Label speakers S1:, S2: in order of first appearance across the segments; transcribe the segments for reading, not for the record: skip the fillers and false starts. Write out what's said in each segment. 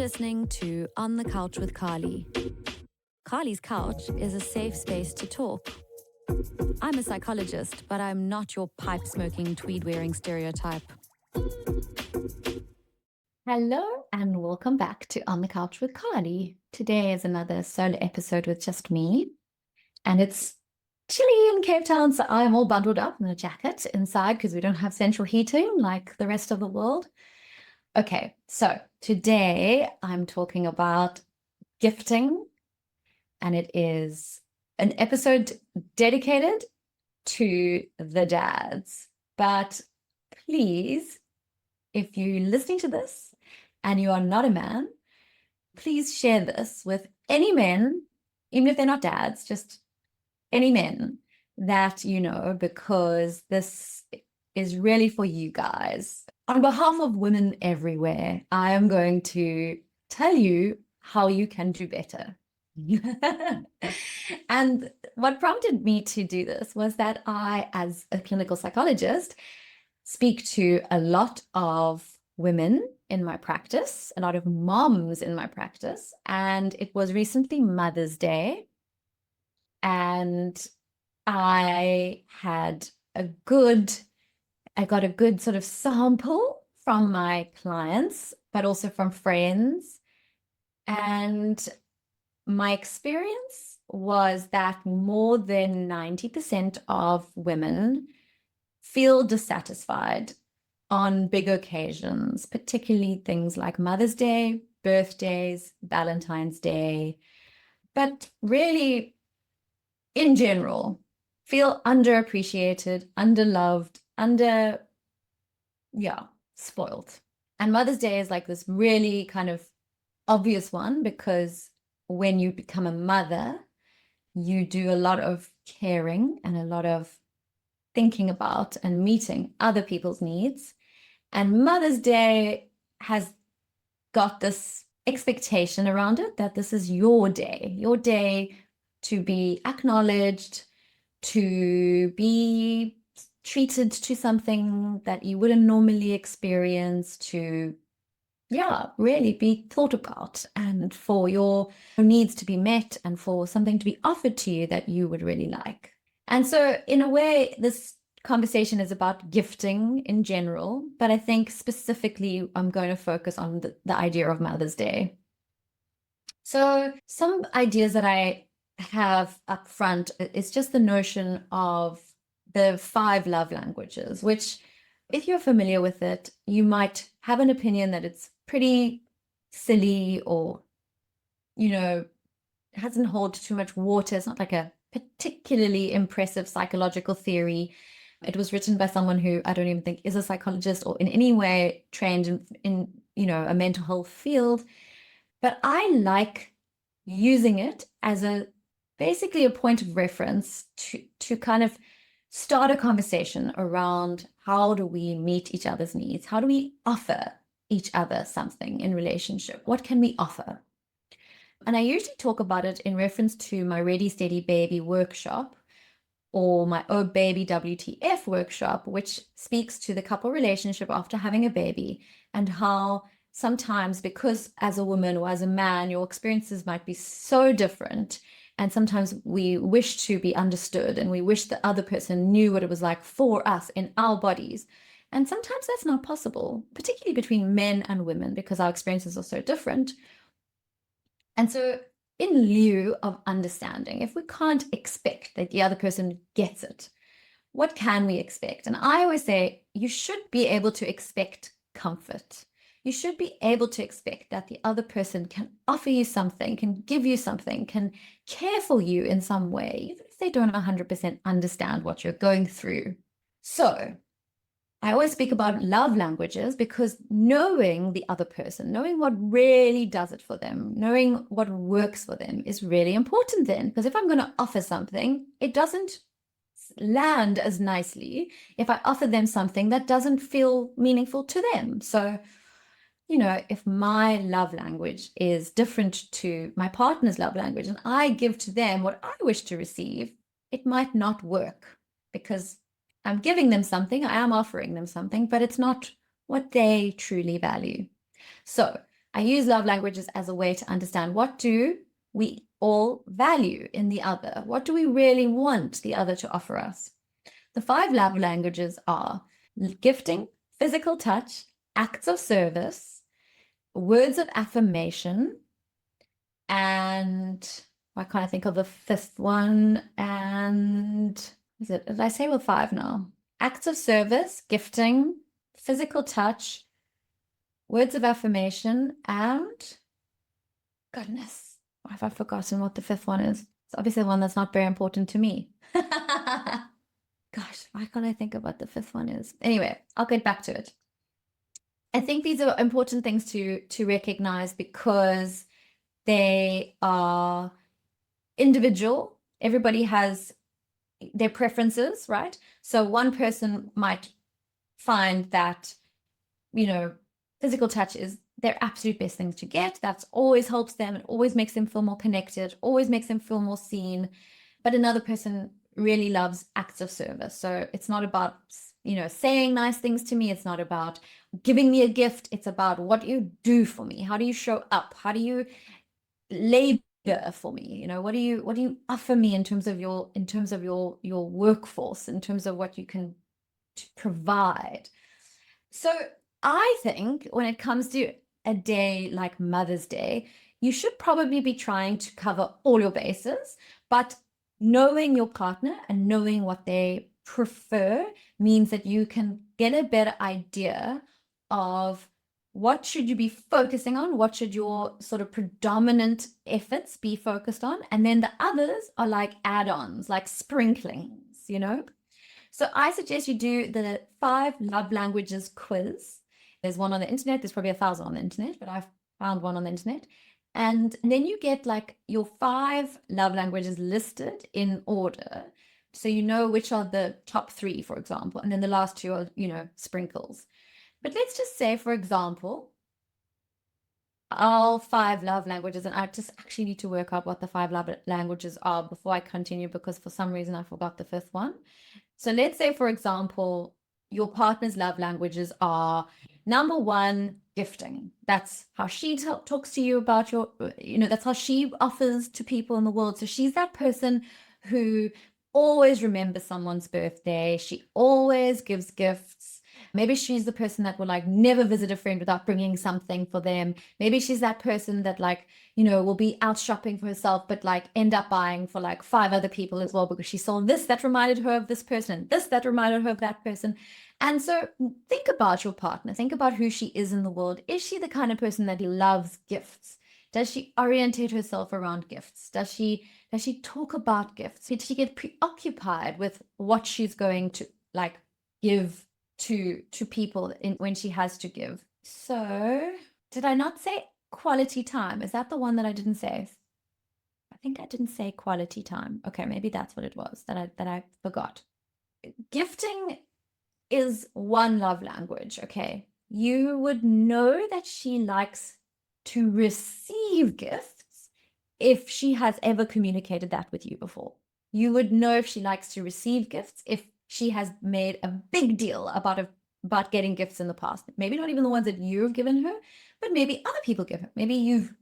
S1: listening to On the Couch with Carly. Carly's Couch is a safe space to talk. I'm a psychologist, but I'm not your pipe-smoking, tweed-wearing stereotype.
S2: Hello and welcome back to On the Couch with Carly. Today is another solo episode with just me, and it's chilly in Cape Town, so I'm all bundled up in a jacket inside because we don't have central heating like the rest of the world. Okay, so today I'm talking about gifting, and it is an episode dedicated to the dads. But please, if you're listening to this and you are not a man, please share this with any men, even if they're not dads, just any men that you know, because this is really for you guys. On behalf of women everywhere, I am going to tell you how you can do better. And what prompted me to do this was that I, as a clinical psychologist, speak to a lot of women in my practice, a lot of moms in my practice, and it was recently Mother's Day, and I got a good sort of sample from my clients, but also from friends. And my experience was that more than 90% of women feel dissatisfied on big occasions, particularly things like Mother's Day, birthdays, Valentine's Day, but really, in general, feel underappreciated, underloved, spoiled. And Mother's Day is like this really kind of obvious one because when you become a mother, you do a lot of caring and a lot of thinking about and meeting other people's needs. And Mother's Day has got this expectation around it that this is your day to be acknowledged, to be treated to something that you wouldn't normally experience, to really be thought about, and for your needs to be met and for something to be offered to you that you would really like. And so in a way, this conversation is about gifting in general, but I think specifically I'm going to focus on the idea of Mother's Day. So some ideas that I have up front is just the notion of the 5 love languages, which if you're familiar with it, you might have an opinion that it's pretty silly or, hasn't held too much water. It's not like a particularly impressive psychological theory. It was written by someone who I don't even think is a psychologist or in any way trained in a mental health field. But I like using it as basically a point of reference to kind of start a conversation around how do we meet each other's needs? How do we offer each other something in relationship? What can we offer? And I usually talk about it in reference to my Ready Steady Baby workshop or my Oh Baby WTF workshop, which speaks to the couple relationship after having a baby and how sometimes, because as a woman or as a man, your experiences might be so different. And sometimes we wish to be understood and we wish the other person knew what it was like for us in our bodies. And sometimes that's not possible, particularly between men and women, because our experiences are so different. And so in lieu of understanding, if we can't expect that the other person gets it, what can we expect? And I always say you should be able to expect comfort. You should be able to expect that the other person can offer you something, can give you something, can care for you in some way, even if they don't 100% understand what you're going through. So I always speak about love languages because knowing the other person, knowing what really does it for them, knowing what works for them is really important then. Because if I'm going to offer something, it doesn't land as nicely if I offer them something that doesn't feel meaningful to them. So, if my love language is different to my partner's love language and I give to them what I wish to receive, it might not work because I'm giving them something, I am offering them something, but it's not what they truly value. So I use love languages as a way to understand what do we all value in the other? What do we really want the other to offer us? The 5 love languages are gifting, physical touch, acts of service, words of affirmation, and why can't I think of the 5th one? And did I say we're 5 now? Acts of service, gifting, physical touch, words of affirmation, and goodness, why have I forgotten what the 5th one is? It's obviously the one that's not very important to me. Gosh, why can't I think of what the 5th one is? Anyway, I'll get back to it. I think these are important things to recognize because they are individual. Everybody has their preferences, right? So one person might find that, physical touch is their absolute best thing to get. That's always helps them. It always makes them feel more connected, always makes them feel more seen. But another person really loves acts of service. So it's not about, saying nice things to me. It's not about giving me a gift. It's about what you do for me. How do you show up? How do you labor for me? What do you offer me in terms of your workforce, in terms of what you can provide? So I think when it comes to a day like Mother's Day, you should probably be trying to cover all your bases, but knowing your partner and knowing what they prefer means that you can get a better idea of what should you be focusing on, what should your sort of predominant efforts be focused on, and then the others are like add-ons, like sprinklings, So I suggest you do the 5 love languages quiz. There's one on the internet. There's probably 1,000 on the internet, but I've found one on the internet. And then you get like your 5 love languages listed in order. So you know which are the top 3, for example, and then the last 2 are, sprinkles. But let's just say, for example, all 5 love languages, and I just actually need to work out what the 5 love languages are before I continue, because for some reason I forgot the 5th one. So let's say, for example, your partner's love languages are number 1, gifting. That's how she talks to you about that's how she offers to people in the world. So she's that person who always remembers someone's birthday. She always gives gifts. Maybe she's the person that will like never visit a friend without bringing something for them. Maybe she's that person that like, will be out shopping for herself, but like end up buying for like 5 other people as well, because she saw this that reminded her of this person and this that reminded her of that person. And so think about your partner. Think about who she is in the world. Is she the kind of person that loves gifts? Does she orientate herself around gifts? Does she talk about gifts? Did she get preoccupied with what she's going to like give to people when she has to give? So did I not say quality time? Is that the one that I didn't say? I think I didn't say quality time. Okay, maybe that's what it was that I forgot. Gifting is one love language, okay? You would know that she likes to receive gifts if she has ever communicated that with you before. You would know if she likes to receive gifts if she has made a big deal about getting gifts in the past. Maybe not even the ones that you've given her, but maybe other people give her. Maybe you've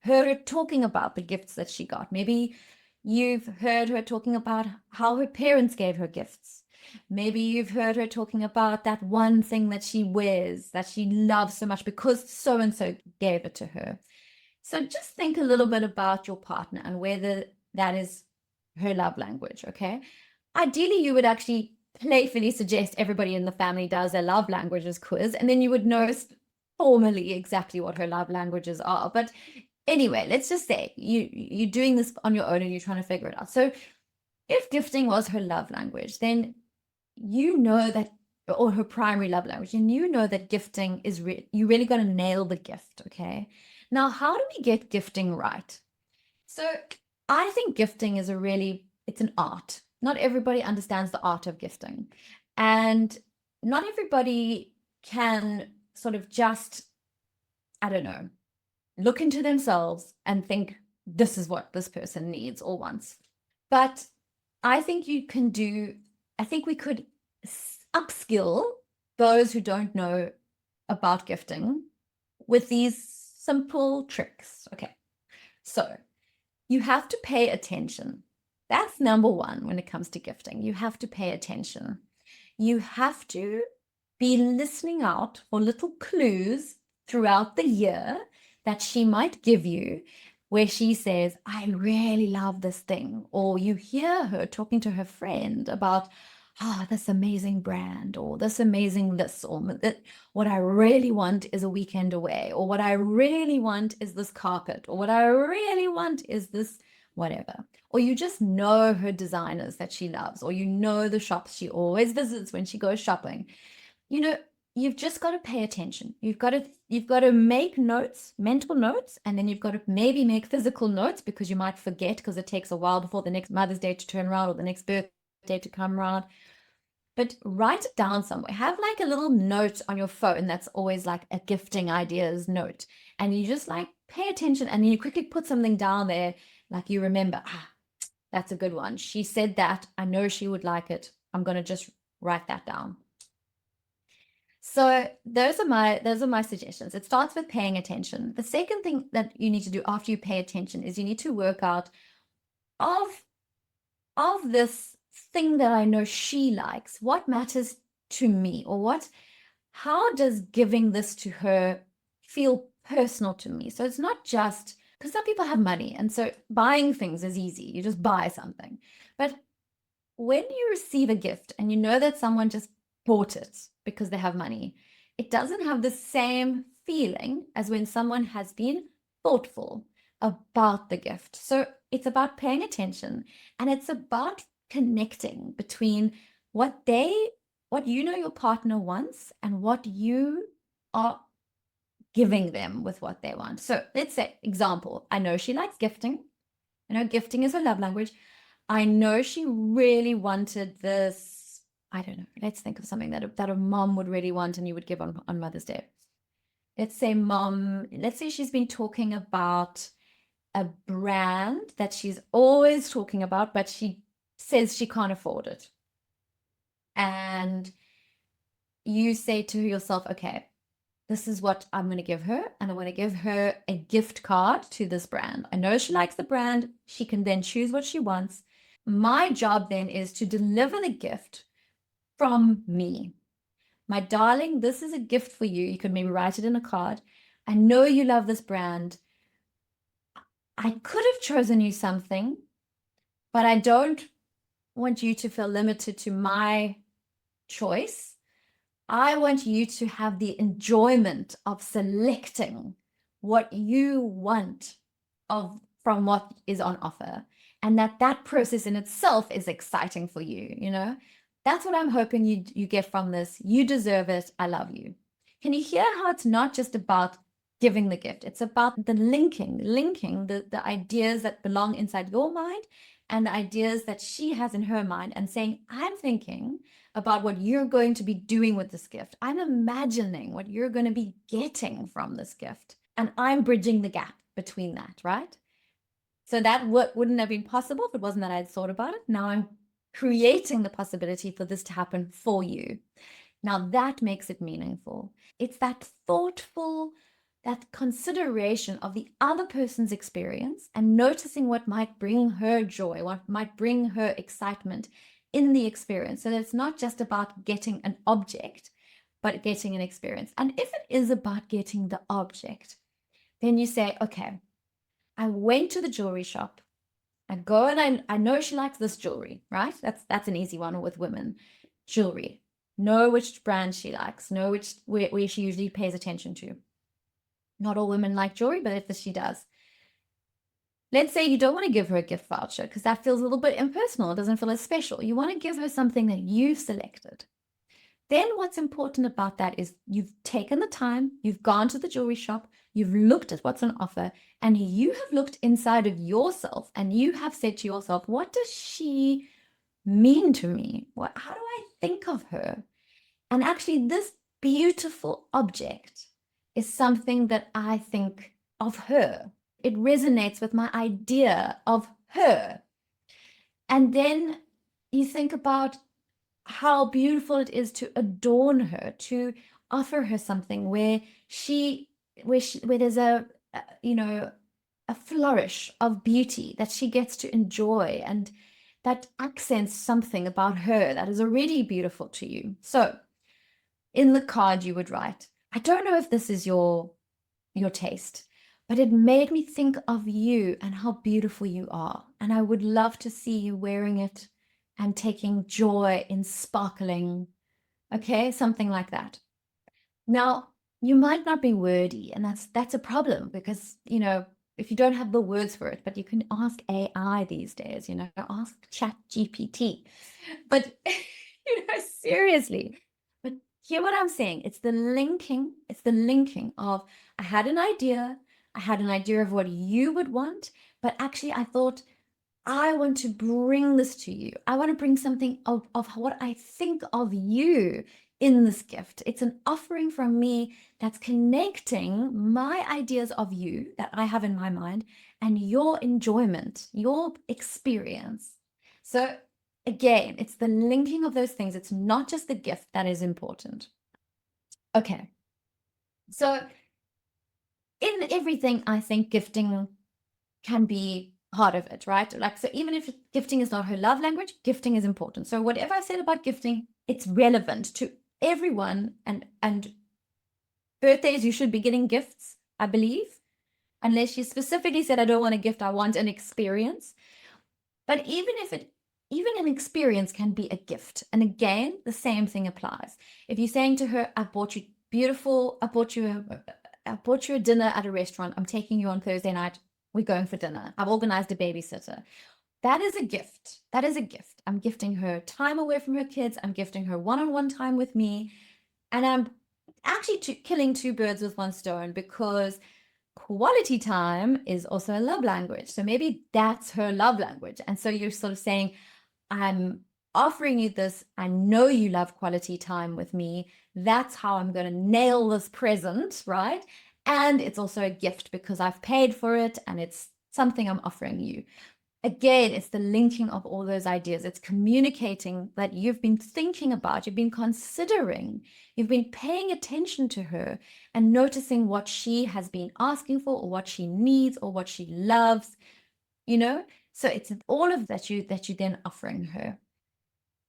S2: heard her talking about the gifts that she got. Maybe you've heard her talking about how her parents gave her gifts. Maybe you've heard her talking about that one thing that she wears that she loves so much because so-and-so gave it to her. So just think a little bit about your partner and whether that is her love language, okay? Ideally, you would actually playfully suggest everybody in the family does their love languages quiz, and then you would know formally exactly what her love languages are. But anyway, let's just say you're doing this on your own and you're trying to figure it out. So if gifting was her love language, then you know that, or her primary love language, and you know that gifting is you really got to nail the gift, okay? Now, how do we get gifting right? So I think gifting is it's an art. Not everybody understands the art of gifting, and not everybody can sort of just, I don't know, look into themselves and think this is what this person needs or wants. But I think we could upskill those who don't know about gifting with these simple tricks. Okay. So you have to pay attention. That's number one when it comes to gifting. You have to pay attention. You have to be listening out for little clues throughout the year that she might give you where she says, I really love this thing. Or you hear her talking to her friend about, this amazing brand, or this amazing this, or that, what I really want is a weekend away, or what I really want is this carpet, or what I really want is this whatever. Or you just know her designers that she loves, or you know the shops she always visits when she goes shopping. You've just got to pay attention. You've got to make notes, mental notes, and then you've got to maybe make physical notes, because you might forget, because it takes a while before the next Mother's Day to turn around or the next birthday to come around. But write it down somewhere. Have like a little note on your phone that's always like a gifting ideas note. And you just like pay attention, and you quickly put something down there, like you remember, that's a good one. She said that. I know she would like it. I'm going to just write that down. So those are my suggestions. It starts with paying attention. The second thing that you need to do after you pay attention is you need to work out of this thing that I know she likes, what matters to me, or how does giving this to her feel personal to me? So it's not just, because some people have money, and so buying things is easy. You just buy something. But when you receive a gift and you know that someone just bought it because they have money, it doesn't have the same feeling as when someone has been thoughtful about the gift. So it's about paying attention, and it's about connecting between what you know your partner wants and what you are giving them with what they want. So let's say, example, I know she likes gifting. I know gifting is her love language. I know she really wanted this. I don't know. Let's think of something that a mom would really want and you would give on Mother's Day. Let's say she's been talking about a brand that she's always talking about, but she says she can't afford it. And you say to yourself, okay, this is what I'm going to give her. And I want to give her a gift card to this brand. I know she likes the brand. She can then choose what she wants. My job then is to deliver the gift from me. My darling, this is a gift for you. You can maybe write it in a card. I know you love this brand. I could have chosen you something, but I don't want you to feel limited to my choice. I want you to have the enjoyment of selecting what you want from what is on offer, and that process in itself is exciting for you. That's what I'm hoping you get from this. You deserve it. I love you. Can you hear how it's not just about giving the gift? It's about the linking the ideas that belong inside your mind and the ideas that she has in her mind, and saying, I'm thinking about what you're going to be doing with this gift. I'm imagining what you're going to be getting from this gift, and I'm bridging the gap between that, right? So that wouldn't have been possible if it wasn't that I'd thought about it. Now I'm creating the possibility for this to happen for you. Now that makes it meaningful. It's that thoughtful, that consideration of the other person's experience and noticing what might bring her joy, what might bring her excitement in the experience. So that it's not just about getting an object, but getting an experience. And if it is about getting the object, then you say, okay, I went to the jewelry shop. I go and I know she likes this jewelry, right? That's an easy one with women. Jewelry. Know which brand she likes. Know where she usually pays attention to. Not all women like jewelry, but if she does. Let's say you don't want to give her a gift voucher because that feels a little bit impersonal. It doesn't feel as special. You want to give her something that you've selected. Then what's important about that is you've taken the time, you've gone to the jewelry shop, you've looked at what's on offer, and you have looked inside of yourself and you have said to yourself, what does she mean to me? How do I think of her? And actually, this beautiful object is something that I think of her. It resonates with my idea of her. And then you think about how beautiful it is to adorn her, to offer her something where there's a you know, a flourish of beauty that she gets to enjoy, and that accents something about her that is already beautiful to you. So in the card you would write, I don't know if this is your taste, but it made me think of you and how beautiful you are. And I would love to see you wearing it and taking joy in sparkling. Okay, something like that. Now, you might not be wordy, and that's a problem because, if you don't have the words for it, but you can ask AI these days, ask ChatGPT. But, seriously. But hear what I'm saying. It's the linking of I had an idea of what you would want, but actually I thought I want to bring this to you. I want to bring something of what I think of you in this gift. It's an offering from me that's connecting my ideas of you that I have in my mind and your enjoyment, your experience. So again, it's the linking of those things. It's not just the gift that is important. Okay. So in everything, I think gifting can be part of it, right? Like, so even if gifting is not her love language, gifting is important. So whatever I said about gifting, it's relevant to everyone. And birthdays, you should be getting gifts, I believe, unless you specifically said, I don't want a gift, I want an experience. But even an experience can be a gift. And again, the same thing applies. If you're saying to her, I bought you a dinner at a restaurant, I'm taking you on Thursday night, we're going for dinner, I've organized a babysitter. That is a gift. That is a gift. I'm gifting her time away from her kids. I'm gifting her one-on-one time with me. And I'm actually killing two birds with one stone, because quality time is also a love language. So maybe that's her love language. And so you're sort of saying, I'm offering you this. I know you love quality time with me. That's how I'm going to nail this present, right? And it's also a gift because I've paid for it and it's something I'm offering you. Again, it's the linking of all those ideas. It's communicating that you've been thinking about, you've been considering, you've been paying attention to her and noticing what she has been asking for or what she needs or what she loves, So it's all of that you then offering her.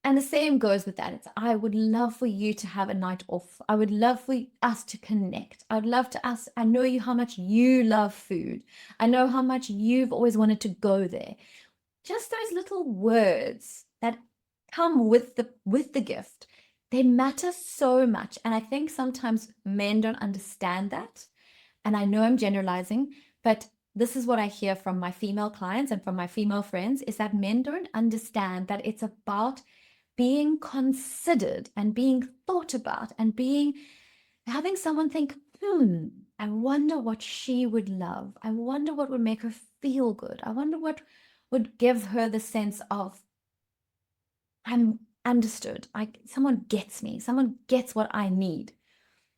S2: And the same goes with that. It's, I would love for you to have a night off. I would love for us to connect. I would love to I know you how much you love food. I know how much you've always wanted to go there. Just those little words that come with the gift, they matter so much. And I think sometimes men don't understand that. And I know I'm generalizing, but this is what I hear from my female clients and from my female friends, is that men don't understand that it's about being considered and being thought about and having someone think, I wonder what she would love. I wonder what would make her feel good. I wonder what would give her the sense of, I'm understood. Someone gets me. Someone gets what I need.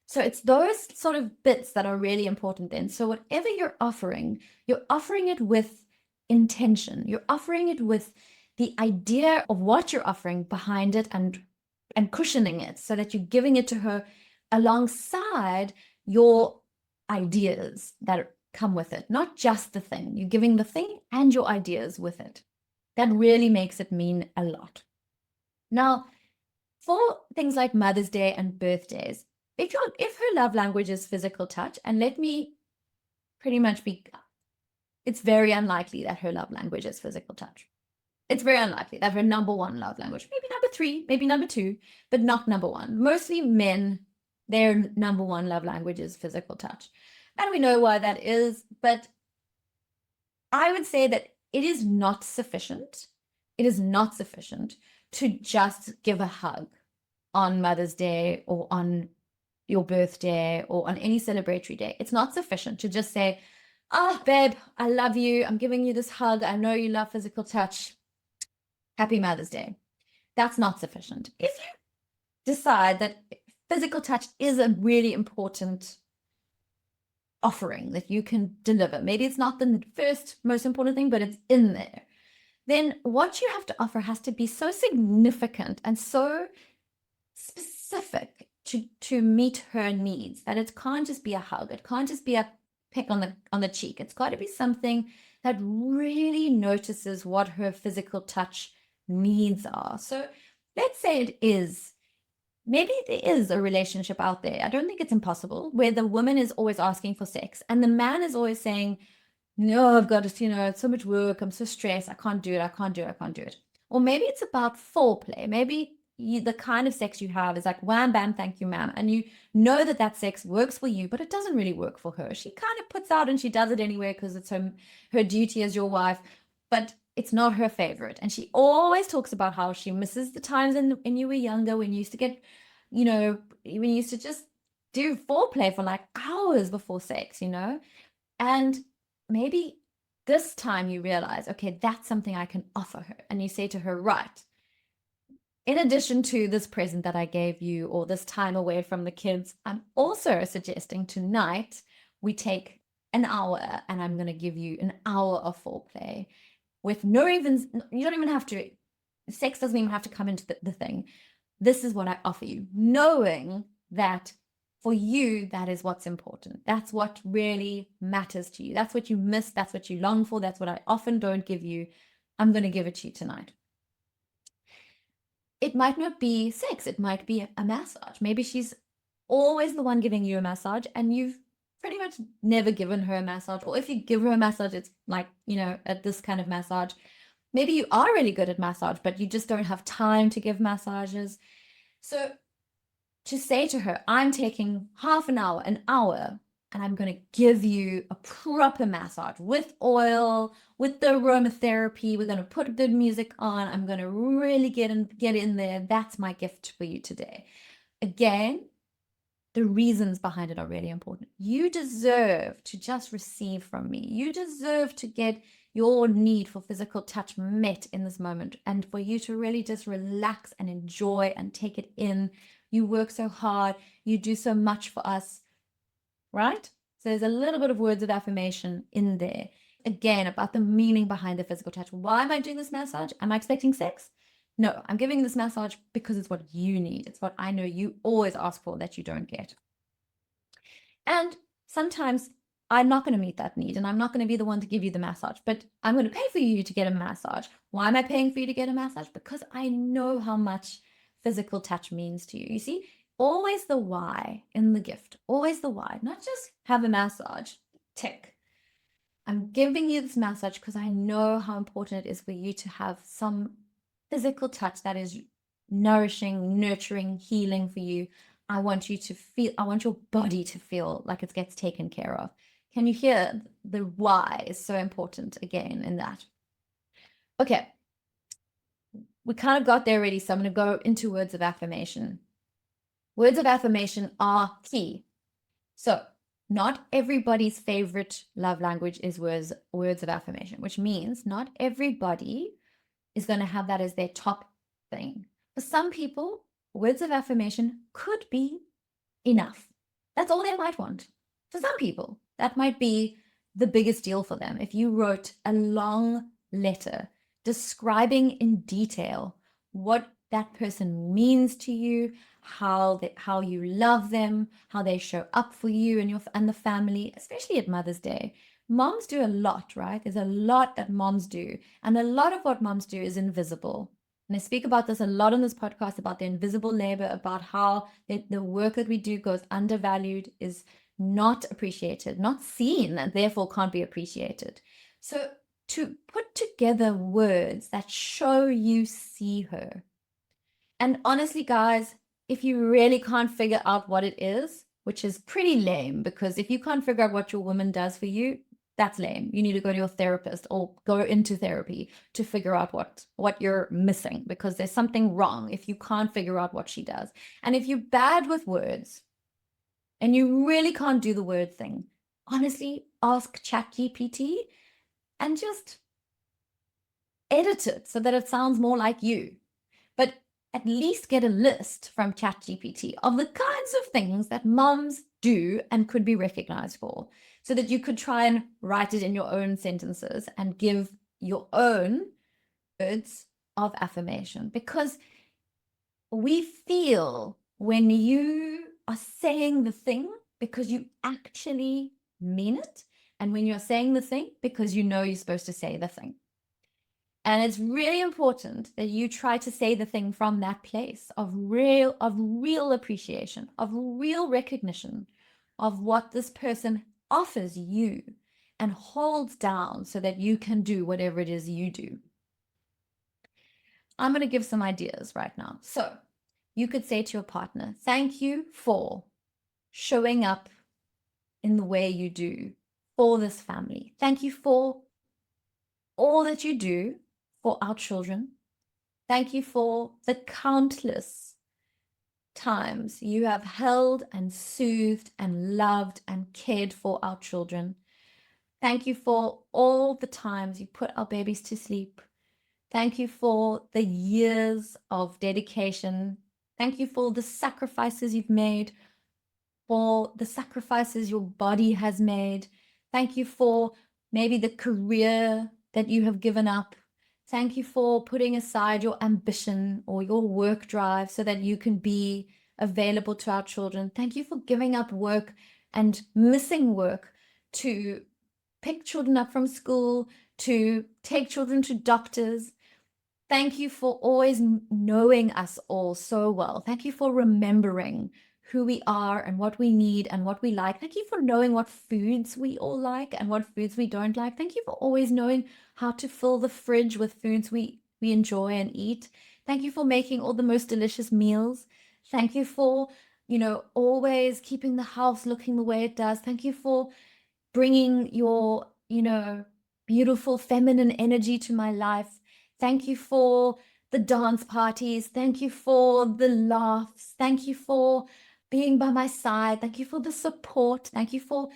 S2: So it's those sort of bits that are really important then. So whatever you're offering it with intention. You're offering it with the idea of what you're offering behind it and cushioning it so that you're giving it to her alongside your ideas that come with it, not just the thing. You're giving the thing and your ideas with it. That really makes it mean a lot. Now, for things like Mother's Day and birthdays, if her love language is physical touch, and let me pretty much it's very unlikely that her love language is physical touch. It's very unlikely that her number one love language, maybe number 3, maybe number 2, but not number 1. Mostly men, their number 1 love language is physical touch. And we know why that is, but I would say that it is not sufficient. It is not sufficient to just give a hug on Mother's Day or on your birthday or on any celebratory day. It's not sufficient to just say, oh, babe, I love you. I'm giving you this hug. I know you love physical touch. Happy Mother's Day. That's not sufficient. If you decide that physical touch is a really important offering that you can deliver, maybe it's not the first most important thing, but it's in there, then what you have to offer has to be so significant and so specific to meet her needs that it can't just be a hug. It can't just be a peck on the cheek. It's got to be something that really notices what her physical touch needs are. So let's say it is, maybe there is a relationship out there. I don't think it's impossible, where the woman is always asking for sex and the man is always saying, no, I've got to, it's so much work. I'm so stressed. I can't do it. I can't do it. I can't do it. Or maybe it's about foreplay. Maybe the kind of sex you have is like wham, bam, thank you, ma'am. And you know that sex works for you, but it doesn't really work for her. She kind of puts out and she does it anyway because it's her duty as your wife, but it's not her favorite. And she always talks about how she misses the times when you were younger, when you used to get, when you used to just do foreplay for like hours before sex, and maybe this time you realize, okay, that's something I can offer her. And you say to her, right, in addition to this present that I gave you or this time away from the kids, I'm also suggesting tonight we take an hour and I'm going to give you an hour of foreplay with you don't even have to, sex doesn't even have to come into the thing. This is what I offer you, knowing that for you, that is what's important. That's what really matters to you. That's what you miss. That's what you long for. That's what I often don't give you. I'm going to give it to you tonight. It might not be sex. It might be a massage. Maybe she's always the one giving you a massage and you've pretty much never given her a massage. Or if you give her a massage, it's like, at this kind of massage. Maybe you are really good at massage, but you just don't have time to give massages. So to say to her, I'm taking half an hour, and I'm going to give you a proper massage with oil, with the aromatherapy. We're going to put good music on. I'm going to really get in there. That's my gift for you today. Again, the reasons behind it are really important. You deserve to just receive from me. You deserve to get your need for physical touch met in this moment, and for you to really just relax and enjoy and take it in. You work so hard. You do so much for us, right? So there's a little bit of words of affirmation in there. Again, about the meaning behind the physical touch. Why am I doing this massage? Am I expecting sex? No, I'm giving this massage because it's what you need. It's what I know you always ask for that you don't get. And sometimes I'm not going to meet that need and I'm not going to be the one to give you the massage, but I'm going to pay for you to get a massage. Why am I paying for you to get a massage? Because I know how much physical touch means to you. You see, always the why in the gift, always the why, not just have a massage, tick. I'm giving you this massage because I know how important it is for you to have some physical touch that is nourishing, nurturing, healing for you. I want your body to feel like it gets taken care of. Can you hear the why is so important again in that? Okay. We kind of got there already, so I'm going to go into words of affirmation. Words of affirmation are key. So not everybody's favorite love language is words of affirmation, which means not everybody is going to have that as their top thing. For some people, words of affirmation could be enough. That's all they might want. For some people, that might be the biggest deal for them. If you wrote a long letter describing in detail what that person means to you, how you love them, how they show up for you and the family, especially at Mother's Day. Moms do a lot, right? There's a lot that moms do. And a lot of what moms do is invisible. And I speak about this a lot on this podcast, about the invisible labor, about how the work that we do goes undervalued, is not appreciated, not seen, and therefore can't be appreciated. So to put together words that show you see her. And honestly, guys, if you really can't figure out what it is, which is pretty lame, because if you can't figure out what your woman does for you, that's lame. You need to go to your therapist or go into therapy to figure out what you're missing, because there's something wrong if you can't figure out what she does. And if you're bad with words and you really can't do the word thing, honestly, ask ChatGPT and just edit it so that it sounds more like you. But at least get a list from ChatGPT of the kinds of things that moms do and could be recognized for, so that you could try and write it in your own sentences and give your own words of affirmation. Because we feel when you are saying the thing because you actually mean it, and when you're saying the thing because you know you're supposed to say the thing. And it's really important that you try to say the thing from that place of real appreciation, of real recognition of what this person offers you and holds down so that you can do whatever it is you do. I'm going to give some ideas right now. So you could say to your partner, thank you for showing up in the way you do for this family. Thank you for all that you do for our children. Thank you for the countless times you have held and soothed and loved and cared for our children. Thank you for all the times you put our babies to sleep. Thank you for the years of dedication. Thank you for the sacrifices you've made, for the sacrifices your body has made. Thank you for maybe the career that you have given up. Thank you for putting aside your ambition or your work drive so that you can be available to our children. Thank you for giving up work and missing work to pick children up from school, to take children to doctors. Thank you for always knowing us all so well. Thank you for remembering who we are and what we need and what we like. Thank you for knowing what foods we all like and what foods we don't like. Thank you for always knowing how to fill the fridge with foods we enjoy and eat. Thank you for making all the most delicious meals. Thank you for, always keeping the house looking the way it does. Thank you for bringing your, beautiful feminine energy to my life. Thank you for the dance parties. Thank you for the laughs. Thank you for being by my side. Thank you for the support. Thank you for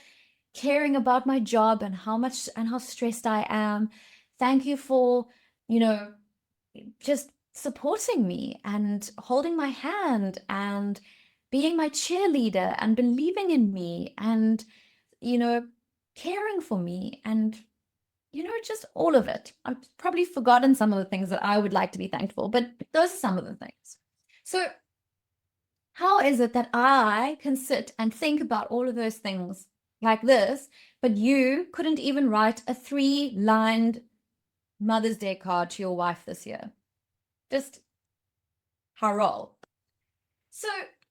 S2: caring about my job and how much and how stressed I am. Thank you for, just supporting me and holding my hand and being my cheerleader and believing in me and, caring for me and, just all of it. I've probably forgotten some of the things that I would like to be thankful, but those are some of the things. So how is it that I can sit and think about all of those things like this, but you couldn't even write a 3-lined Mother's Day card to your wife this year? Just hurrah. So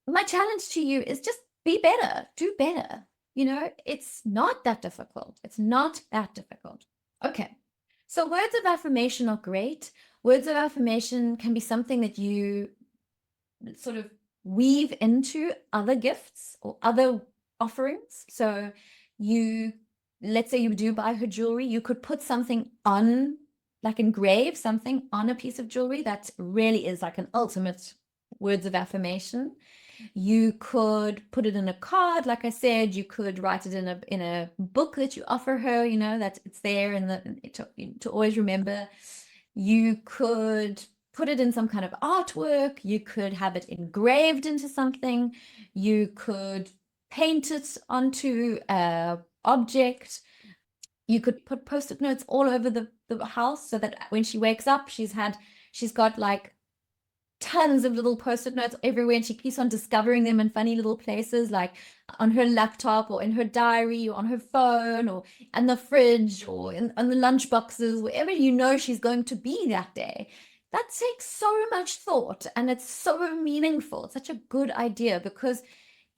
S2: my challenge to you is just be better, do better. It's not that difficult. It's not that difficult. Okay. So words of affirmation are great. Words of affirmation can be something that you sort of weave into other gifts or other offerings. So let's say you do buy her jewelry, you could put something on, like engrave something on a piece of jewelry that really is like an ultimate words of affirmation. You could put it in a card, like I said. You could write it in a book that you offer her, that it's there to always remember. You could put it in some kind of artwork. You could have it engraved into something. You could paint it onto a object. You could put post-it notes all over the house so that when she wakes up, she's got like tons of little post-it notes everywhere, and she keeps on discovering them in funny little places, like on her laptop or in her diary or on her phone or in the fridge or on the lunch boxes, wherever she's going to be that day. That takes so much thought, and it's so meaningful. It's such a good idea because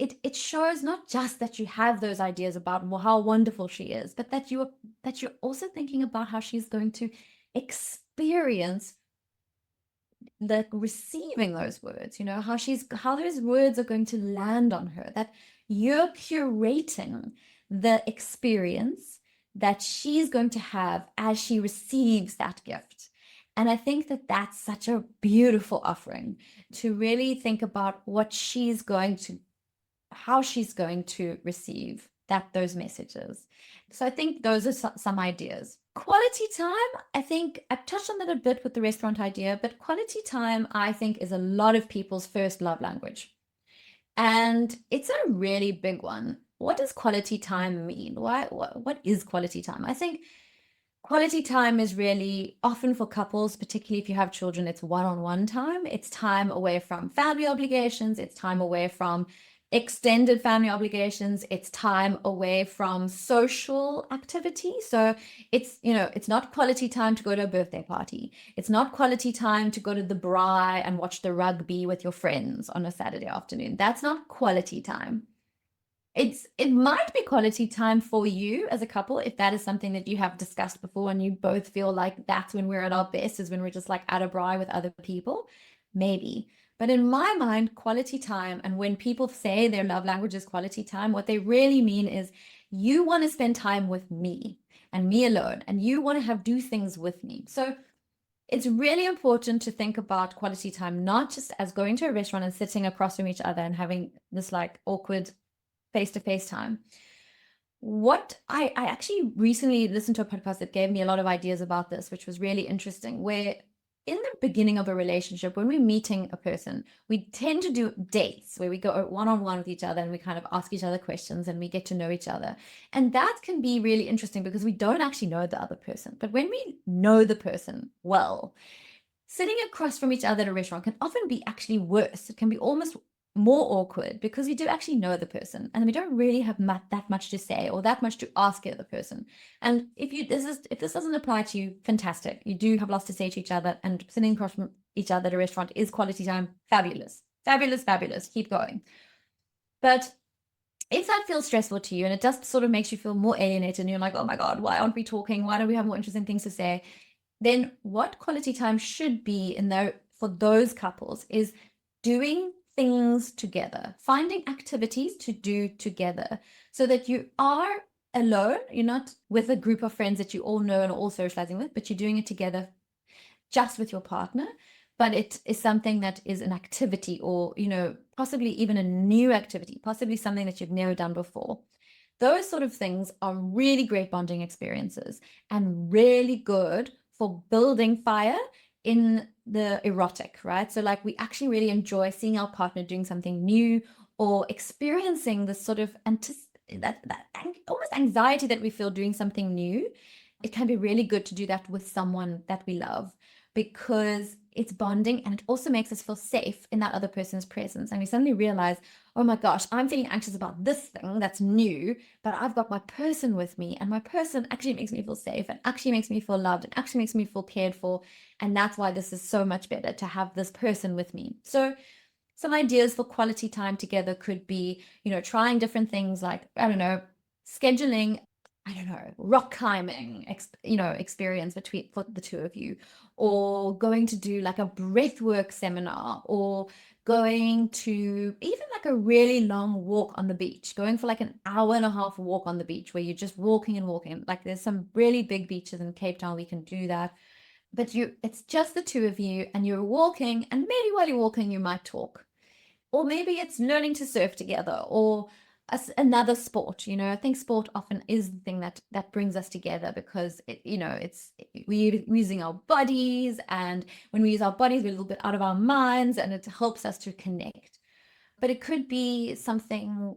S2: it shows not just that you have those ideas about how wonderful she is, but that you're also thinking about how she's going to experience receiving those words, how those words are going to land on her, that you're curating the experience that she's going to have as she receives that gift. And I think that that's such a beautiful offering, to really think about how she's going to receive those messages. So I think those are some ideas. Quality time, I think I touched on that a bit with the restaurant idea, but quality time, I think, is a lot of people's first love language. And it's a really big one. What does quality time mean? What is quality time? I think quality time is really often for couples, particularly if you have children, it's one-on-one time. It's time away from family obligations. It's time away from extended family obligations. It's time away from social activity. So it's, it's not quality time to go to a birthday party. It's not quality time to go to the braai and watch the rugby with your friends on a Saturday afternoon. That's not quality time. It might be quality time for you as a couple if that is something that you have discussed before and you both feel like that's when we're at our best, is when we're just like at a braai with other people. Maybe. But in my mind, quality time, and when people say their love language is quality time, what they really mean is you want to spend time with me and me alone, and you want to do things with me. So it's really important to think about quality time, not just as going to a restaurant and sitting across from each other and having this like awkward face-to-face time. What I actually recently listened to a podcast that gave me a lot of ideas about this, which was really interesting, where in the beginning of a relationship, when we're meeting a person, we tend to do dates where we go one-on-one with each other and we kind of ask each other questions and we get to know each other. And that can be really interesting because we don't actually know the other person. But when we know the person well, sitting across from each other at a restaurant can often be actually worse. It can be almost more awkward because we do actually know the person and we don't really have that much to say or that much to ask the other person. And if this doesn't apply to you, fantastic. You do have lots to say to each other, and sitting across from each other at a restaurant is quality time. Fabulous, fabulous, fabulous. Keep going. But if that feels stressful to you and it just sort of makes you feel more alienated and you're like, oh my God, why aren't we talking? Why don't we have more interesting things to say? Then what quality time should be in there for those couples is doing things together, finding activities to do together so that you are alone. You're not with a group of friends that you all know and are all socializing with, but you're doing it together just with your partner. But it is something that is an activity or, possibly even a new activity, possibly something that you've never done before. Those sort of things are really great bonding experiences and really good for building fire in the erotic, right? So like we actually really enjoy seeing our partner doing something new or experiencing this sort of almost anxiety that we feel doing something new. It can be really good to do that with someone that we love because it's bonding and it also makes us feel safe in that other person's presence. And we suddenly realize, oh my gosh, I'm feeling anxious about this thing that's new, but I've got my person with me and my person actually makes me feel safe and actually makes me feel loved and actually makes me feel cared for. And that's why this is so much better to have this person with me. So some ideas for quality time together could be, trying different things like, I don't know, scheduling, rock climbing, experience for the two of you, or going to do like a breathwork seminar, or going to even like a really long walk on the beach, going for like an hour and a half walk on the beach where you're just walking and walking. Like there's some really big beaches in Cape Town, we can do that. But it's just the two of you and you're walking, and maybe while you're walking, you might talk. Or maybe it's learning to surf together or another sport. I think sport often is the thing that brings us together because we're using our bodies, and when we use our bodies, we're a little bit out of our minds, and it helps us to connect. But it could be something,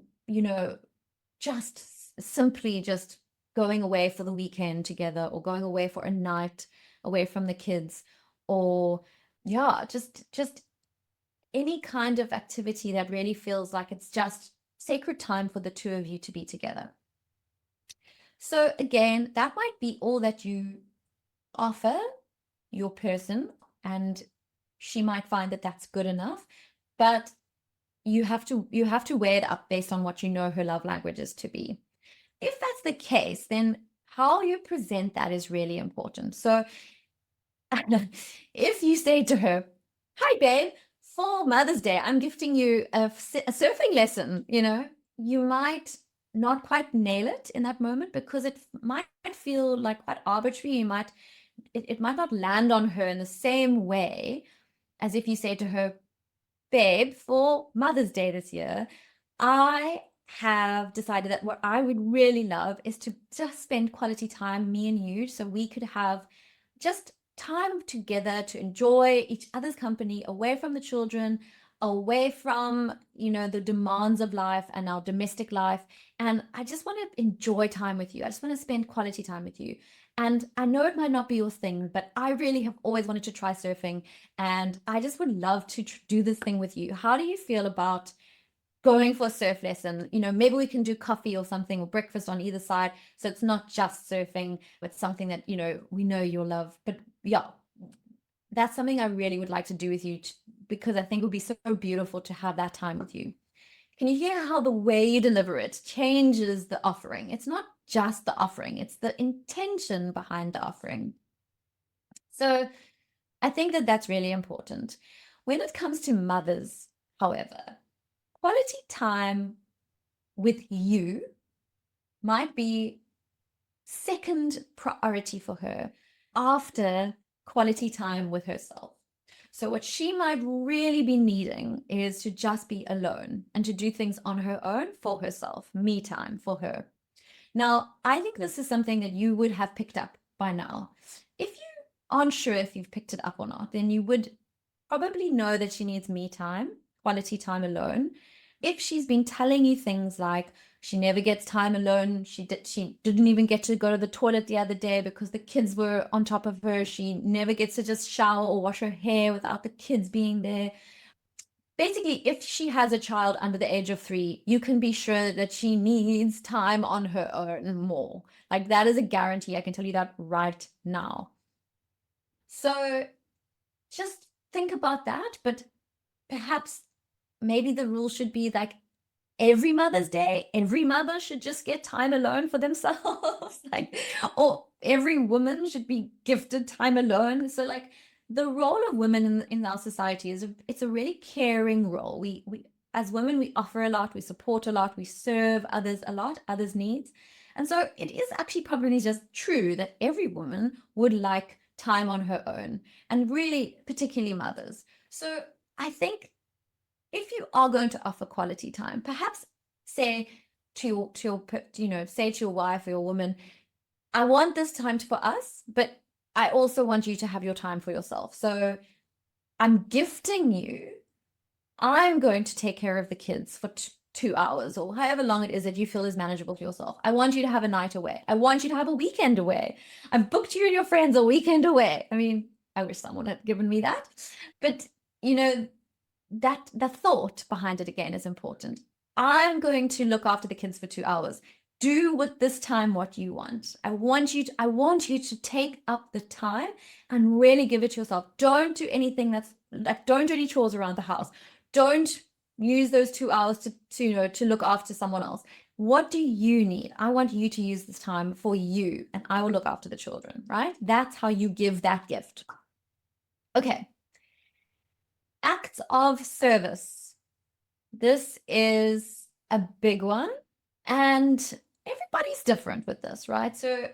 S2: just simply just going away for the weekend together, or going away for a night away from the kids, or yeah, just any kind of activity that really feels like it's just sacred time for the two of you to be together. So again, that might be all that you offer your person, and she might find that that's good enough, but you have to weigh it up based on what you know her love language is to be. If that's the case, then how you present that is really important. So if you say to her, hi babe, for Mother's Day, I'm gifting you a surfing lesson, you might not quite nail it in that moment because it might feel like quite arbitrary. It might not land on her in the same way as if you say to her, babe, for Mother's Day this year, I have decided that what I would really love is to just spend quality time, me and you, so we could have just time together to enjoy each other's company, away from the children, away from, the demands of life and our domestic life. And I just want to enjoy time with you. I just want to spend quality time with you. And I know it might not be your thing, but I really have always wanted to try surfing. And I just would love to do this thing with you. How do you feel about going for a surf lesson. Maybe we can do coffee or something, or breakfast on either side. So it's not just surfing, but something that, we know you'll love. But yeah, that's something I really would like to do with you, because I think it would be so beautiful to have that time with you. Can you hear how the way you deliver it changes the offering? It's not just the offering, it's the intention behind the offering. So I think that that's really important. When it comes to mothers, however, quality time with you might be second priority for her after quality time with herself. So what she might really be needing is to just be alone and to do things on her own for herself, me time for her. Now, I think this is something that you would have picked up by now. If you aren't sure if you've picked it up or not, then you would probably know that she needs me time, quality time alone. If she's been telling you things like she never gets time alone, she didn't even get to go to the toilet the other day because the kids were on top of her, she never gets to just shower or wash her hair without the kids being there. Basically, if she has a child under the age of 3, you can be sure that she needs time on her own more. Like, that is a guarantee. I can tell you that right now. So just think about that. But perhaps maybe the rule should be like every Mother's Day, every mother should just get time alone for themselves. Or every woman should be gifted time alone. So like, the role of women in our society it's a really caring role. We as women, we offer a lot, we support a lot, we serve others a lot, others' needs. And so it is actually probably just true that every woman would like time on her own, and really particularly mothers. So I think if you are going to offer quality time, perhaps say to your wife or your woman, I want this time for us, but I also want you to have your time for yourself. So I'm gifting you. I'm going to take care of the kids for 2 hours or however long it is that you feel is manageable for yourself. I want you to have a night away. I want you to have a weekend away. I've booked you and your friends a weekend away. I mean, I wish someone had given me that. But, that the thought behind it again is important. I'm going to look after the kids for 2 hours. Do with this time what you want. I want you to take up the time and really give it to yourself. Don't do anything don't do any chores around the house. Don't use those 2 hours to look after someone else. What do you need? I want you to use this time for you, and I will look after the children, right? That's how you give that gift. Okay. Acts of service. This is a big one, and everybody's different with this, right? So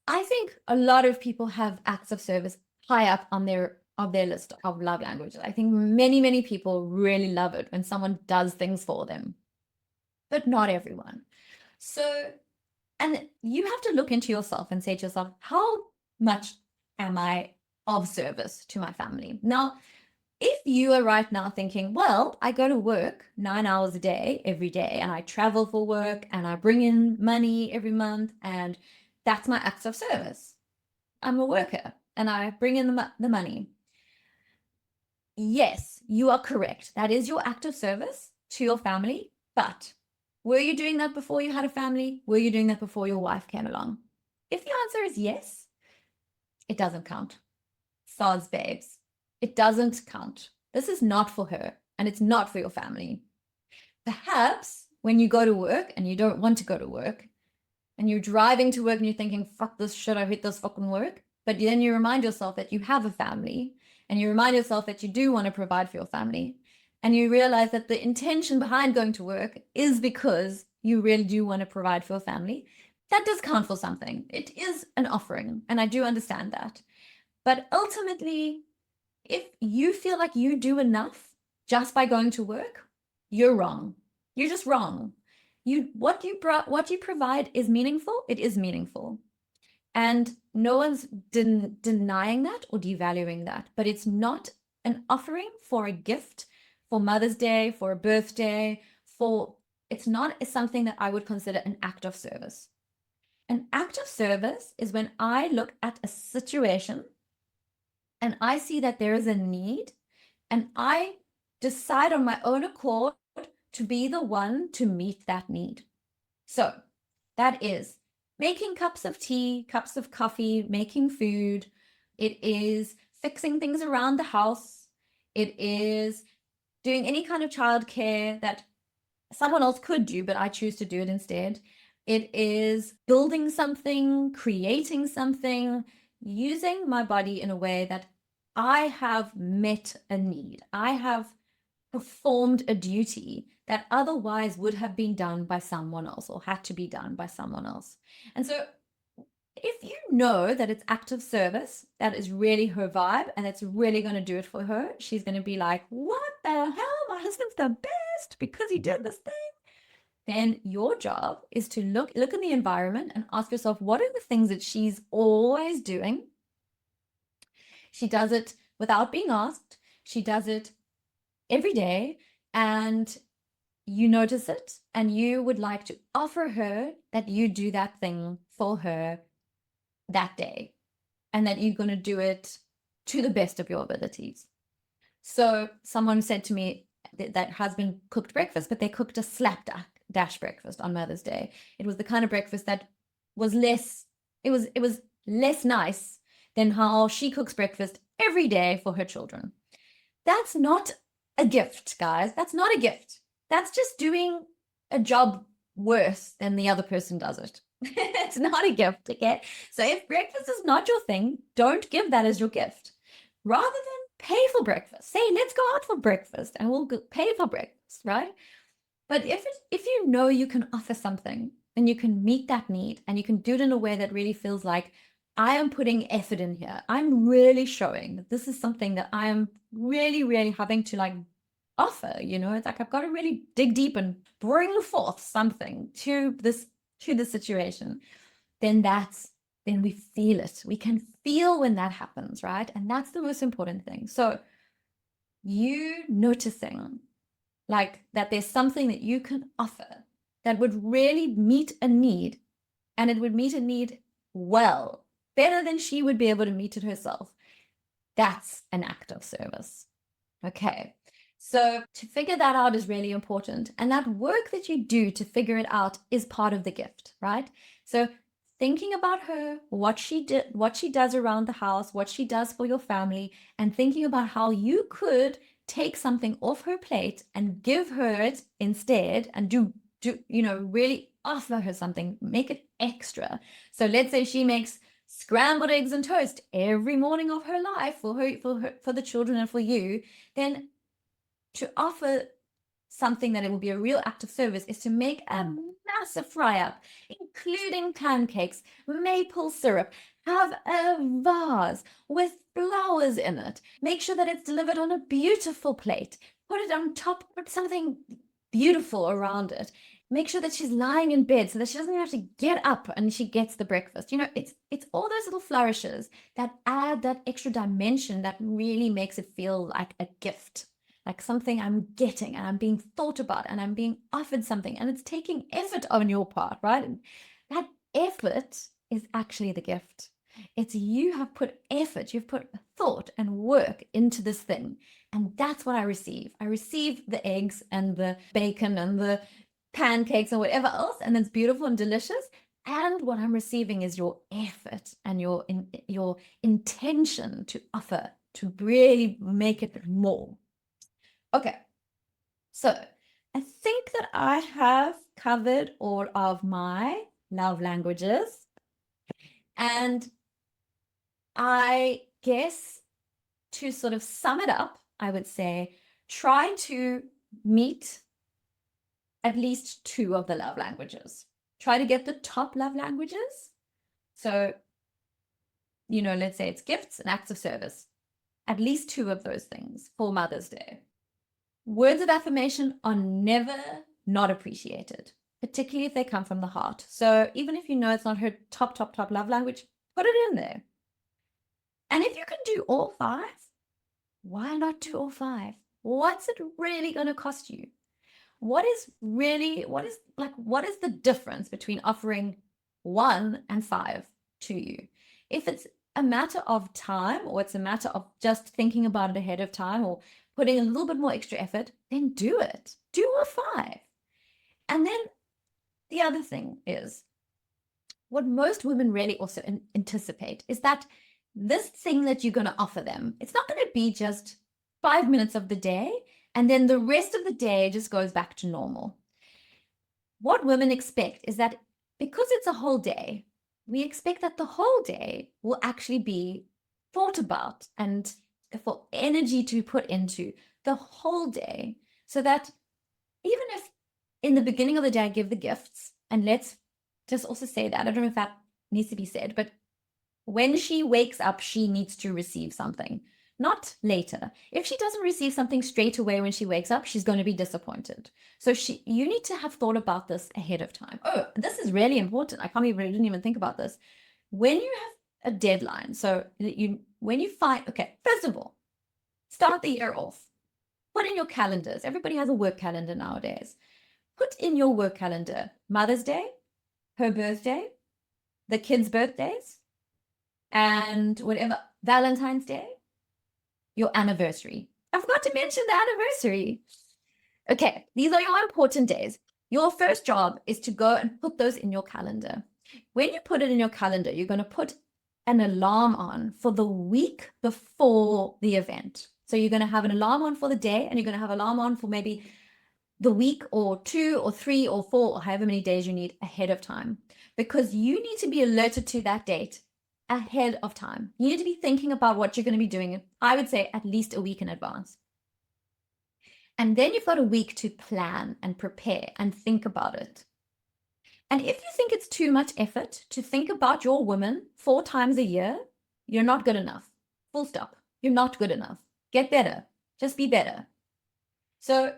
S2: I think a lot of people have acts of service high up on their list of love languages. I think many people really love it when someone does things for them, but not everyone. So, and you have to look into yourself and say to yourself, how much am I of service to my family? Now, if you are right now thinking, well, I go to work 9 hours a day, every day, and I travel for work, and I bring in money every month, and that's my acts of service. I'm a worker, and I bring in the money. Yes, you are correct. That is your act of service to your family. But were you doing that before you had a family? Were you doing that before your wife came along? If the answer is yes, it doesn't count. Soz, babes. It doesn't count. This is not for her, and it's not for your family. Perhaps when you go to work and you don't want to go to work, and you're driving to work and you're thinking, fuck this shit, I hate this fucking work. But then you remind yourself that you have a family, and you remind yourself that you do want to provide for your family. And you realize that the intention behind going to work is because you really do want to provide for your family. That does count for something. It is an offering, and I do understand that. But ultimately, if you feel like you do enough just by going to work, you're wrong. You're just wrong. What you provide is meaningful. It is meaningful. And no one's denying that or devaluing that. But it's not an offering for a gift, for Mother's Day, for a birthday, it's not something that I would consider an act of service. An act of service is when I look at a situation and I see that there is a need, and I decide on my own accord to be the one to meet that need. So that is making cups of tea, cups of coffee, making food. It is fixing things around the house. It is doing any kind of childcare that someone else could do, but I choose to do it instead. It is building something, creating something, using my body in a way that I have met a need. I have performed a duty that otherwise would have been done by someone else or had to be done by someone else. And so if you know that it's active service, that is really her vibe and it's really going to do it for her, she's going to be like, what the hell? My husband's the best because he did this thing. Then your job is to look in the environment and ask yourself, what are the things that she's always doing? She does it without being asked. She does it every day, and you notice it, and you would like to offer her that you do that thing for her that day, and that you're going to do it to the best of your abilities. So someone said to me that husband cooked breakfast, but they cooked a slapdash breakfast on Mother's Day. It was the kind of breakfast that was less, it was less nice than how she cooks breakfast every day for her children. That's not a gift, guys. That's not a gift. That's just doing a job worse than the other person does it. It's not a gift, okay? So if breakfast is not your thing, don't give that as your gift. Rather than pay for breakfast, say, let's go out for breakfast and we'll pay for breakfast, right? But if you know you can offer something and you can meet that need and you can do it in a way that really feels like I am putting effort in here. I'm really showing that this is something that I am really, really having to like offer, you know, it's like I've got to really dig deep and bring forth something to the situation. Then we feel it. We can feel when that happens, right? And that's the most important thing. So you noticing like that there's something that you can offer that would really meet a need, and it would meet a need well, better than she would be able to meet it herself. That's an act of service. Okay. So to figure that out is really important. And that work that you do to figure it out is part of the gift, right? So thinking about her, what she does around the house, what she does for your family, and thinking about how you could take something off her plate and give her it instead, and do really offer her something, make it extra. So let's say she makes scrambled eggs and toast every morning of her life for the children and for you. Then to offer something that it will be a real act of service is to make a massive fry up, including pancakes, maple syrup, have a vase with flowers in it, make sure that it's delivered on a beautiful plate, put it on top, put something beautiful around it, make sure that she's lying in bed so that she doesn't have to get up and she gets the breakfast. You know, it's all those little flourishes that add that extra dimension that really makes it feel like a gift, like something I'm getting and I'm being thought about and I'm being offered something, and it's taking effort on your part, right? And that effort is actually the gift. It's you have put effort, you've put thought and work into this thing. And that's what I receive. I receive the eggs and the bacon and the pancakes and whatever else, and it's beautiful and delicious. And what I'm receiving is your effort and your intention to offer, to really make it more. Okay, so I think that I have covered all of my love languages. And I guess to sort of sum it up, I would say try to meet at least 2 of the love languages. Try to get the top love languages. So, let's say it's gifts and acts of service. At least 2 of those things for Mother's Day. Words of affirmation are never not appreciated, particularly if they come from the heart. So even if you know it's not her top love language, put it in there. And if you can do all 5, why not do all 5? What's it really going to cost you? What is the difference between offering 1 and 5 to you? If it's a matter of time, or it's a matter of just thinking about it ahead of time, or putting a little bit more extra effort, then do it. Do a 5. And then the other thing is, what most women really also anticipate is that this thing that you're going to offer them, it's not going to be just 5 minutes of the day, and then the rest of the day just goes back to normal. What women expect is that because it's a whole day, we expect that the whole day will actually be thought about and for energy to be put into the whole day, so that even if in the beginning of the day I give the gifts, and let's just also say that, I don't know if that needs to be said, but when she wakes up, she needs to receive something, not later. If she doesn't receive something straight away when she wakes up, she's going to be disappointed. So you need to have thought about this ahead of time. Oh, this is really important. I didn't even think about this. When you have a deadline, so when you find, okay, first of all, start the year off. Put in your calendars. Everybody has a work calendar nowadays. Put in your work calendar Mother's Day, her birthday, the kids' birthdays, and whatever, Valentine's Day, your anniversary. I forgot to mention the anniversary. Okay, these are your important days. Your first job is to go and put those in your calendar. When you put it in your calendar, you're going to put an alarm on for the week before the event. So you're going to have an alarm on for the day, and you're going to have an alarm on for maybe the week or 2 or 3 or 4 or however many days you need ahead of time, because you need to be alerted to that date ahead of time. You need to be thinking about what you're going to be doing, I would say at least a week in advance. And then you've got a week to plan and prepare and think about it. And if you think it's too much effort to think about your woman 4 times a year, you're not good enough. Full stop. You're not good enough. Get better. Just be better. So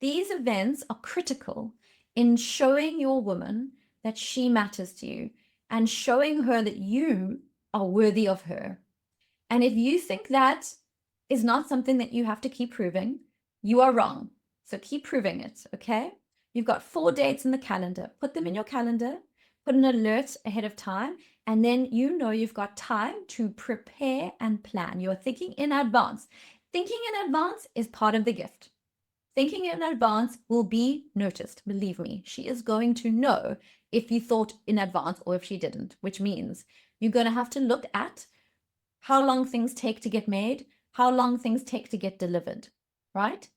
S2: these events are critical in showing your woman that she matters to you and showing her that you are worthy of her. And if you think that is not something that you have to keep proving, you are wrong. So keep proving it, okay? You've got 4 dates in the calendar. Put them in your calendar, put an alert ahead of time, and then you know you've got time to prepare and plan. You're thinking in advance. Thinking in advance is part of the gift. Thinking in advance will be noticed. Believe me, she is going to know if you thought in advance or if she didn't, which means you're going to have to look at how long things take to get made, how long things take to get delivered, right?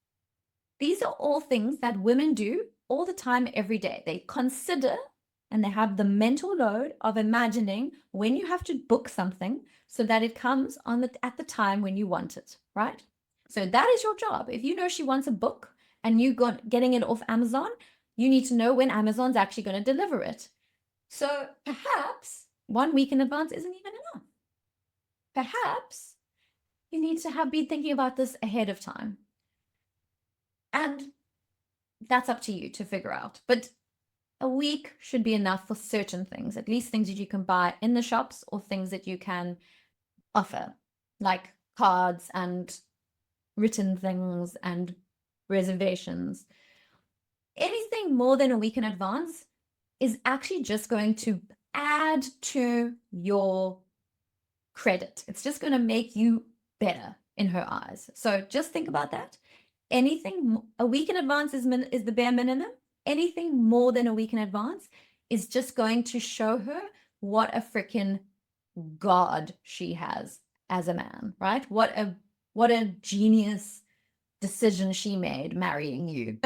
S2: These are all things that women do all the time, every day. They consider and they have the mental load of imagining when you have to book something so that it comes at the time when you want it, right? So that is your job. If you know she wants a book and you getting it off Amazon, you need to know when Amazon's actually going to deliver it. So perhaps 1 week in advance isn't even enough. Perhaps you need to be thinking about this ahead of time. And that's up to you to figure out. But a week should be enough for certain things, at least things that you can buy in the shops or things that you can offer, like cards and written things and reservations. Anything more than a week in advance is actually just going to add to your credit. It's just going to make you better in her eyes. So just think about that. Anything a week in advance is the bare minimum. Anything more than a week in advance is just going to show her what a freaking god she has as a man, right? What a genius decision she made marrying you.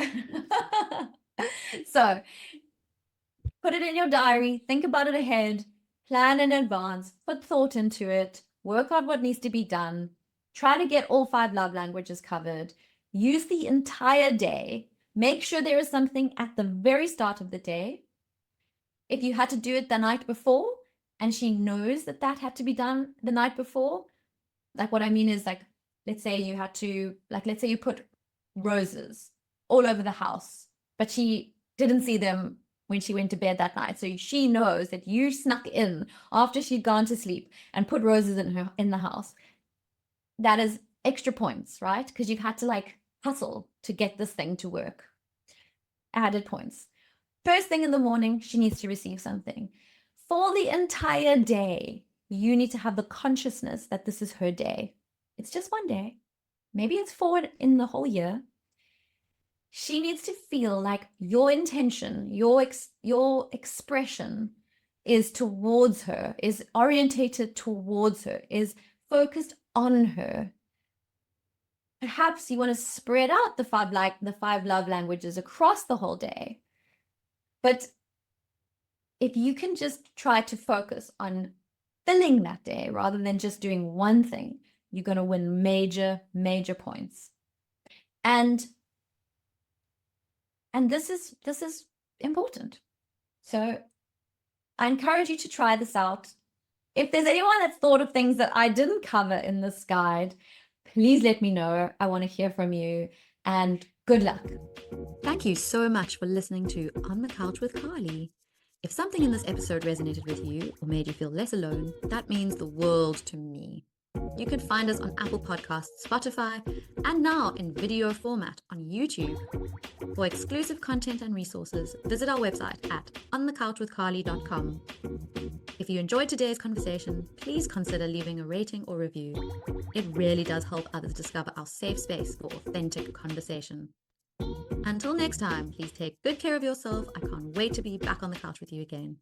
S2: So put it in your diary, think about it ahead, plan in advance, put thought into it, work out what needs to be done, try to get all 5 love languages covered, use the entire day, make sure there is something at the very start of the day. If you had to do it the night before and she knows that had to be done the night before, like what I mean is, like, let's say you had to, like, let's say you put roses all over the house, but she didn't see them when she went to bed that night. So she knows that you snuck in after she'd gone to sleep and put roses in the house. That is extra points, right? Because you've had to like hustle to get this thing to work. Added points. First thing in the morning, she needs to receive something. For the entire day, you need to have the consciousness that this is her day. It's just one day. maybe it's 4 in the whole year. She needs to feel like your intention, your expression is towards her, is orientated towards her, is focused on her. Perhaps you want to spread out the five love languages across the whole day. But if you can just try to focus on filling that day rather than just doing one thing, you're going to win major, major points. And this is important. So I encourage you to try this out. If there's anyone that's thought of things that I didn't cover in this guide, please let me know. I want to hear from you, and good luck.
S1: Thank you so much for listening to On the Couch with Carly. If something in this episode resonated with you or made you feel less alone, that means the world to me. You can find us on Apple Podcasts, Spotify, and now in video format on YouTube. For exclusive content and resources, visit our website at onthecouchwithcarly.com. If you enjoyed today's conversation, please consider leaving a rating or review. It really does help others discover our safe space for authentic conversation. Until next time, please take good care of yourself. I can't wait to be back on the couch with you again.